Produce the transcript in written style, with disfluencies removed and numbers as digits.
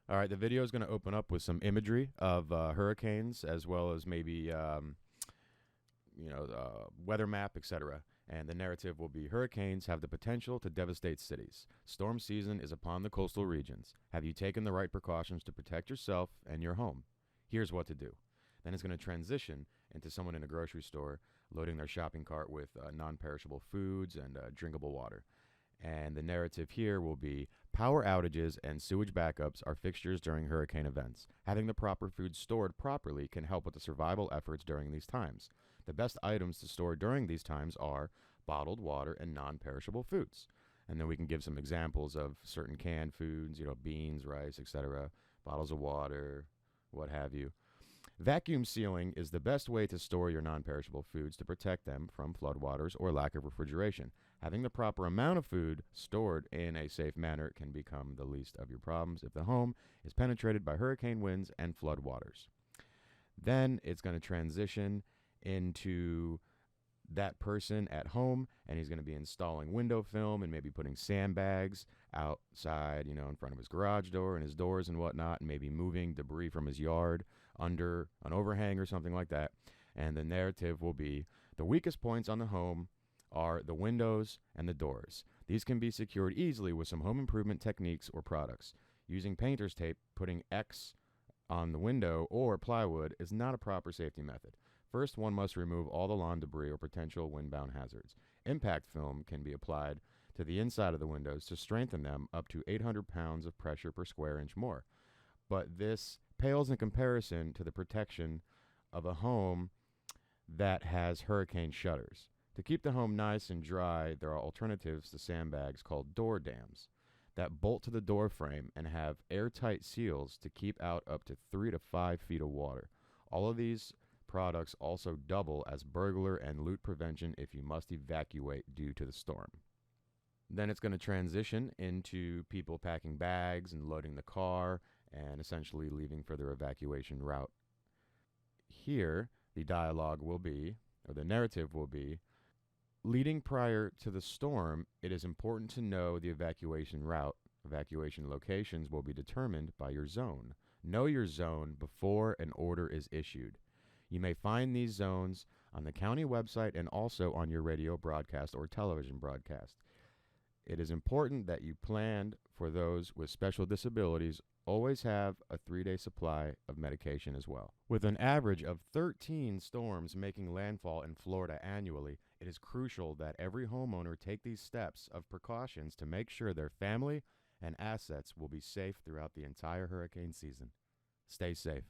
All right, the video is going to open up with some imagery of hurricanes as well as maybe weather map, etc. And the narrative will be hurricanes have the potential to devastate cities. Storm season is upon the coastal regions. Have you taken the right precautions to protect yourself and your home? Here's what to do. Then it's going to transition into someone in a grocery store loading their shopping cart with non perishable foods and drinkable water. And the narrative here will be power outages and sewage backups are fixtures during hurricane events. Having the proper food stored properly can help with the survival efforts during these times. The best items to store during these times are bottled water and non perishable foods. And then we can give some examples of certain canned foods, beans, rice, etc., bottles of water, what have you. Vacuum sealing is the best way to store your non perishable foods to protect them from floodwaters or lack of refrigeration. Having the proper amount of food stored in a safe manner can become the least of your problems if the home is penetrated by hurricane winds and floodwaters. Then it's going to transition into that person at home, and he's going to be installing window film and maybe putting sandbags outside, in front of his garage door and his doors and whatnot, and maybe moving debris from his yard under an overhang or something like that. And the narrative will be the weakest points on the home are the windows and the doors. These can be secured easily with some home improvement techniques or products. Using painter's tape, putting X on the window or plywood is not a proper safety method. First, one must remove all the lawn debris or potential windbound hazards. Impact film can be applied to the inside of the windows to strengthen them up to 800 pounds of pressure per square inch more. But this pales in comparison to the protection of a home that has hurricane shutters. To keep the home nice and dry, there are alternatives to sandbags called door dams that bolt to the door frame and have airtight seals to keep out up to 3 to 5 feet of water. All of these products also double as burglar and loot prevention if you must evacuate due to the storm. Then it's going to transition into people packing bags and loading the car and essentially leaving for their evacuation route. Here, the dialogue will be, or the narrative will be, leading prior to the storm, it is important to know the evacuation route. Evacuation locations will be determined by your zone. Know your zone before an order is issued. You may find these zones on the county website and also on your radio broadcast or television broadcast. It is important that you plan for those with special disabilities. Always have a 3-day supply of medication as well. With an average of 13 storms making landfall in Florida annually, it is crucial that every homeowner take these steps of precautions to make sure their family and assets will be safe throughout the entire hurricane season. Stay safe.